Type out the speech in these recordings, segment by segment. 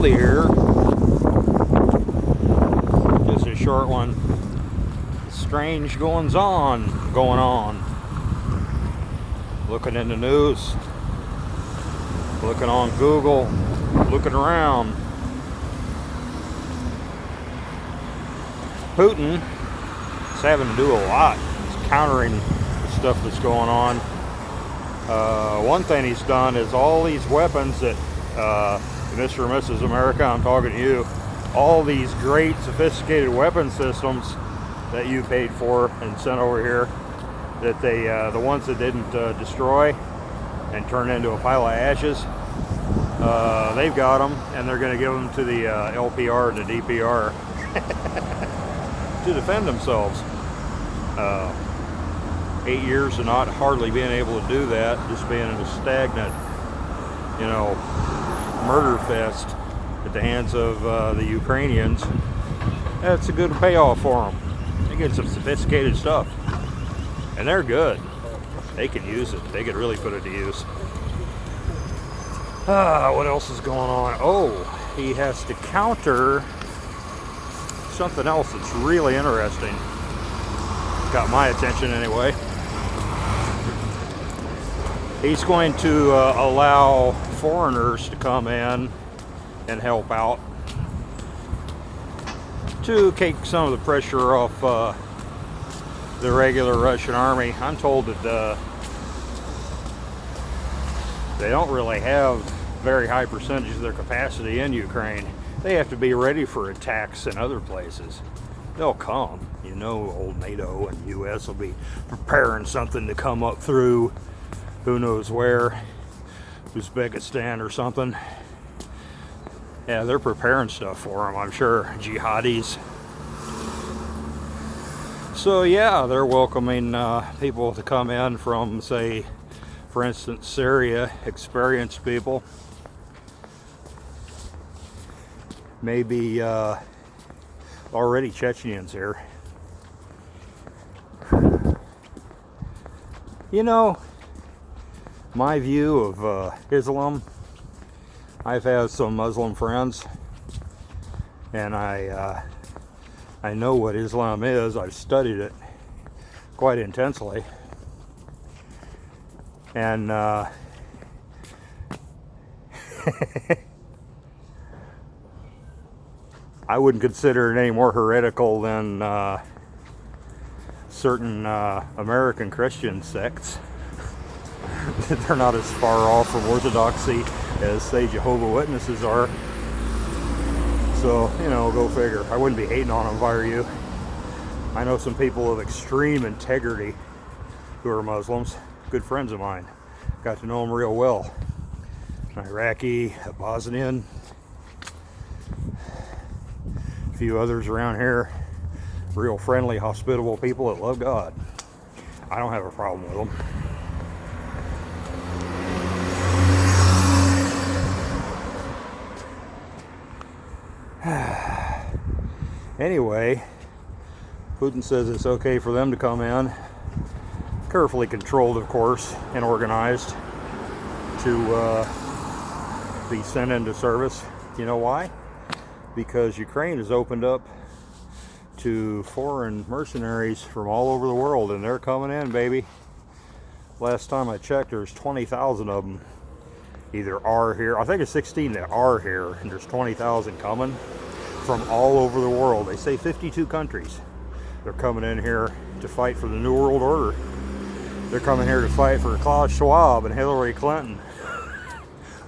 slowly here. Just a short one. Strange goings on going on. Looking in the news, looking on Google, looking around. Putin is having to do a lot. He's countering the stuff that's going on. One thing he's done is all these weapons that, Mr. and Mrs. America, I'm talking to you, all these great sophisticated weapon systems that you paid for and sent over here, that they, the ones that didn't destroy and turn into a pile of ashes, they've got them, and they're going to give them to the LPR and the DPR to defend themselves. 8 years of not hardly being able to do that, just being in a stagnant, murder fest at the hands of the Ukrainians. That's a good payoff for them. They get some sophisticated stuff, and they're good. They can use it. They could really put it to use. What else is going on? Oh, he has to counter something else that's really interesting. Got my attention anyway. He's going to allow foreigners to come in and help out to take some of the pressure off the regular Russian army. I'm told that they don't really have very high percentages of their capacity in Ukraine. They have to be ready for attacks in other places. They'll come. Old NATO and US will be preparing something to come up through who knows where, Uzbekistan or something. Yeah, they're preparing stuff for them, I'm sure. Jihadis. So yeah, they're welcoming people to come in from, say, for instance, Syria, experienced people. Maybe already Chechens here. My view of Islam, I've had some Muslim friends, and I know what Islam is. I've studied it quite intensely, and I wouldn't consider it any more heretical than certain American Christian sects. They're not as far off from orthodoxy as, say, Jehovah's Witnesses are. So, go figure. I wouldn't be hating on them if I were you. I know some people of extreme integrity who are Muslims, good friends of mine. Got to know them real well. An Iraqi, a Bosnian, a few others around here. Real friendly, hospitable people that love God. I don't have a problem with them. Anyway, Putin says it's okay for them to come in, carefully controlled, of course, and organized to be sent into service. You know why? Because Ukraine has opened up to foreign mercenaries from all over the world, and they're coming in, baby. Last time I checked, there's 20,000 of them either are here. I think it's 16 that are here, and there's 20,000 coming from all over the world. They say 52 countries. They're coming in here to fight for the New World Order. They're coming here to fight for Klaus Schwab and Hillary Clinton.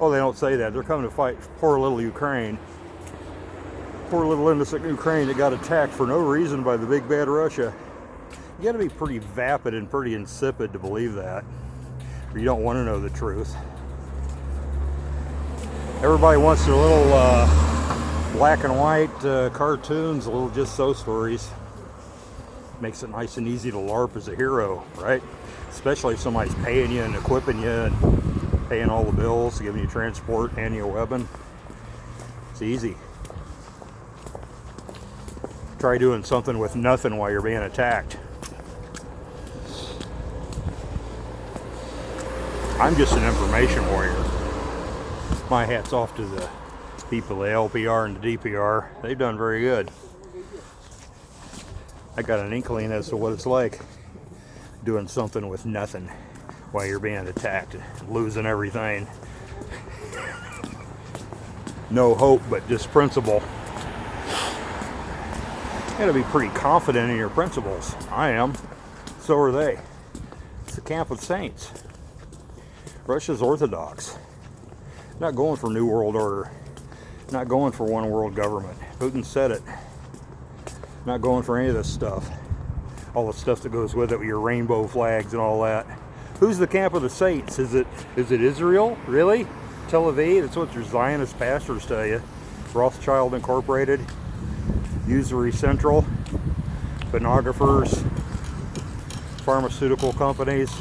Oh, they don't say that. They're coming to fight poor little Ukraine. Poor little innocent Ukraine that got attacked for no reason by the big bad Russia. You gotta be pretty vapid and pretty insipid to believe that, or you don't want to know the truth. Everybody wants their little black and white cartoons, little just so stories. Makes it nice and easy to LARP as a hero, right? Especially if somebody's paying you and equipping you and paying all the bills, giving you transport, handing you a weapon. It's easy. Try doing something with nothing while you're being attacked. I'm just an information warrior. My hat's off to the people, the LPR and the DPR, they've done very good. I got an inkling as to what it's like doing something with nothing while you're being attacked, losing everything. No hope, but just principle. You gotta be pretty confident in your principles. I am. So are they. It's the camp of saints. Russia's orthodox. Not going for New World Order. Not going for one world government. Putin said it. Not going for any of this stuff. All the stuff that goes with it, with your rainbow flags and all that. Who's the camp of the saints? Is it Israel? Really? Tel Aviv? That's what your Zionist pastors tell you. Rothschild Incorporated, Usury Central, pornographers, pharmaceutical companies,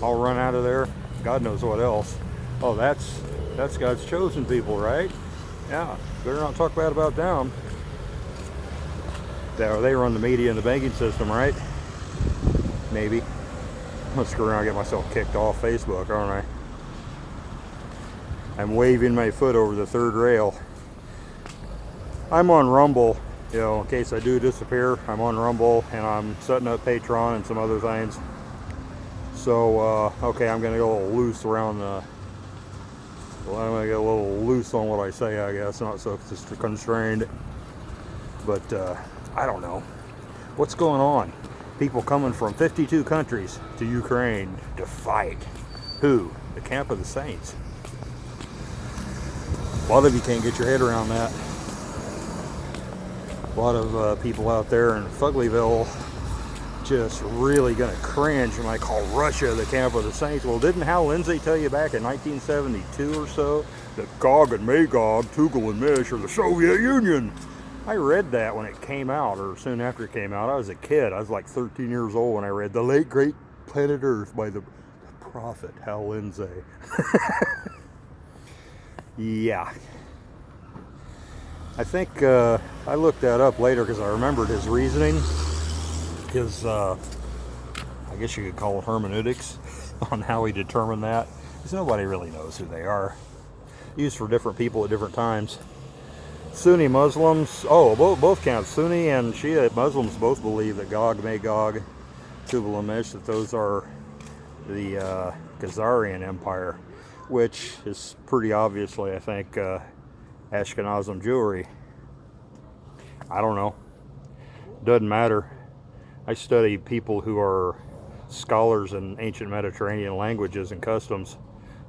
all run out of there. God knows what else. Oh, that's God's chosen people, right? Yeah, better not talk bad about them. They run the media and the banking system, right? Maybe. I'm gonna screw around and get myself kicked off Facebook, aren't I? I'm waving my foot over the third rail. I'm on Rumble, you know, in case I do disappear. I'm on Rumble and I'm setting up Patreon and some other things. So, okay, I'm gonna go a little loose around the. Well, I'm gonna get a little loose on what I say, I guess, not so just constrained. But I don't know what's going on. People coming from 52 countries to Ukraine to fight. Who? The camp of the saints. A lot of you can't get your head around that. A lot of people out there in Fuglyville just really gonna cringe when I call Russia the camp of the saints. Well, didn't Hal Lindsey tell you back in 1972 or so that Gog and Magog, Tugel and Mish are the Soviet Union? I read that when it came out, or soon after it came out. I was a kid. I was like 13 years old when I read The Late Great Planet Earth by the prophet Hal Lindsey. Yeah. I think I looked that up later because I remembered his reasoning. His, I guess you could call it hermeneutics on how he determined that. Because nobody really knows who they are. Used for different people at different times. Sunni Muslims, both camps, Sunni and Shia Muslims both believe that Gog, Magog, Tubal and Mish, that those are the Khazarian Empire, which is pretty obviously, I think, Ashkenazim Jewry. I don't know. Doesn't matter. I study people who are scholars in ancient Mediterranean languages and customs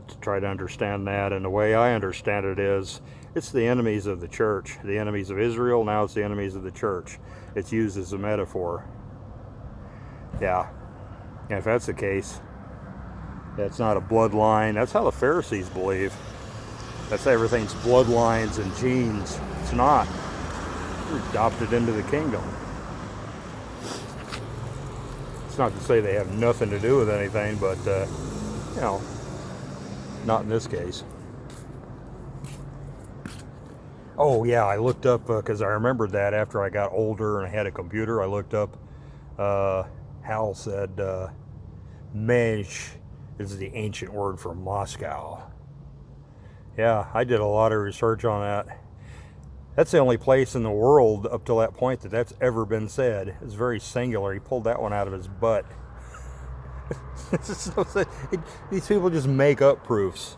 to try to understand that, and the way I understand it is, it's the enemies of the church, the enemies of Israel, now it's the enemies of the church. It's used as a metaphor. Yeah, and if that's the case, that's not a bloodline. That's how the Pharisees believe. That's everything's bloodlines and genes. It's not. You're adopted into the kingdom. It's not to say they have nothing to do with anything, but, you know, not in this case. Oh, yeah, I looked up, because I remembered that after I got older and I had a computer, I looked up, Hal said, Mezh is the ancient word for Moscow. Yeah, I did a lot of research on that. That's the only place in the world up till that point that's ever been said. It's very singular. He pulled that one out of his butt. These people just make up proofs.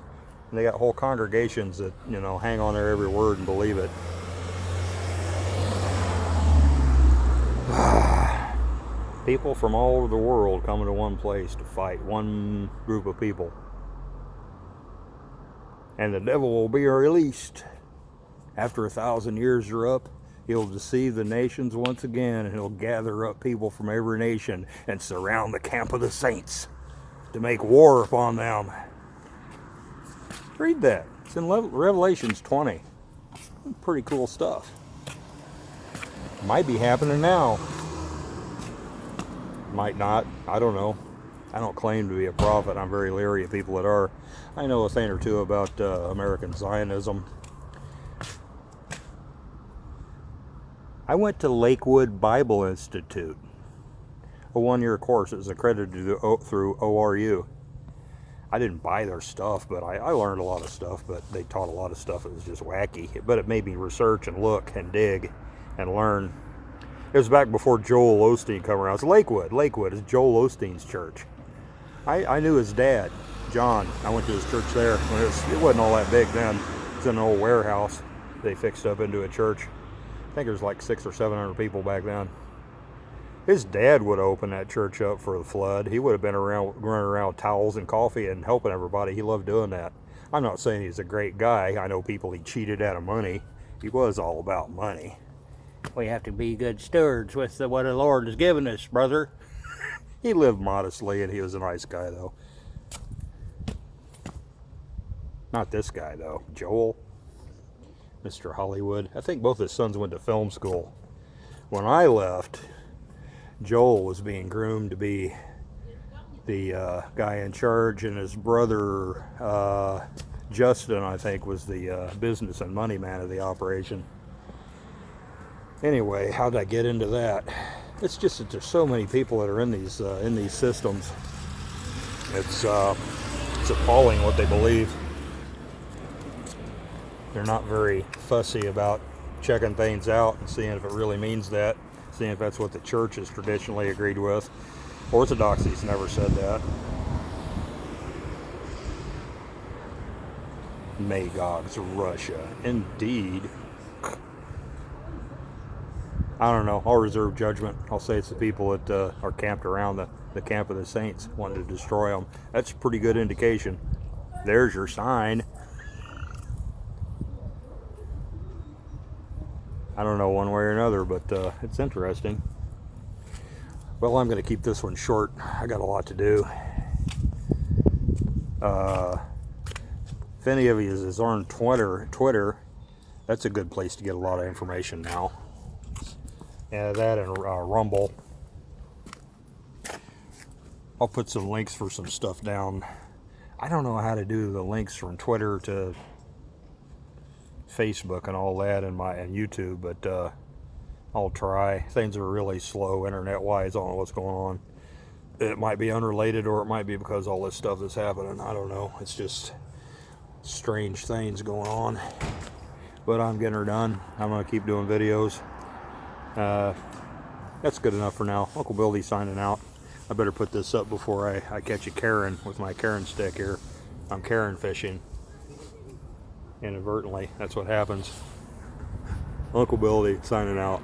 And they got whole congregations that, you know, hang on their every word and believe it. People from all over the world coming to one place to fight one group of people. And the devil will be released. After 1,000 years are up, he'll deceive the nations once again, and he'll gather up people from every nation and surround the camp of the saints to make war upon them. Read that. It's in Revelations 20. Pretty cool stuff. Might be happening now. Might not. I don't know. I don't claim to be a prophet. I'm very leery of people that are. I know a thing or two about American Zionism. I went to Lakewood Bible Institute, a one-year course. It was accredited through ORU. I didn't buy their stuff, but I learned a lot of stuff, but they taught a lot of stuff that was just wacky. But it made me research and look and dig and learn. It was back before Joel Osteen came around. It's Lakewood. Lakewood is Joel Osteen's church. I knew his dad, John. I went to his church there. When it wasn't all that big then. It was in an old warehouse they fixed up into a church. I think there was like 600 or 700 people back then. His dad would have opened that church up for the flood. He would have been around, running around with towels and coffee and helping everybody. He loved doing that. I'm not saying he's a great guy. I know people he cheated out of money. He was all about money. We have to be good stewards with what the Lord has given us, brother. He lived modestly, and he was a nice guy, though. Not this guy, though. Joel, Mr. Hollywood. I think both his sons went to film school. When I left, Joel was being groomed to be the guy in charge, and his brother, Justin, I think, was the business and money man of the operation. Anyway, how did I get into that? It's just that there's so many people that are in these systems. It's appalling what they believe. They're not very fussy about checking things out and seeing if it really means that, seeing if that's what the church has traditionally agreed with. Orthodoxy's never said that. Magog's Russia, indeed. I don't know. I'll reserve judgment. I'll say it's the people that are camped around the camp of the saints, wanting to destroy them. That's a pretty good indication. There's your sign. I don't know one way or another, but it's interesting. Well, I'm going to keep this one short. I got a lot to do. If any of you is on Twitter, that's a good place to get a lot of information now. Yeah, that and Rumble. I'll put some links for some stuff down. I don't know how to do the links from Twitter to Facebook and all that and YouTube, but I'll try. Things are really slow internet-wise. I don't know what's going on. It might be unrelated, or it might be because all this stuff is happening. I don't know. It's just strange things going on. But I'm getting her done. I'm going to keep doing videos. That's good enough for now. Uncle Billy signing out. I better put this up before I catch a Karen with my Karen stick here. I'm Karen fishing. Inadvertently. That's what happens. Uncle Billy signing out.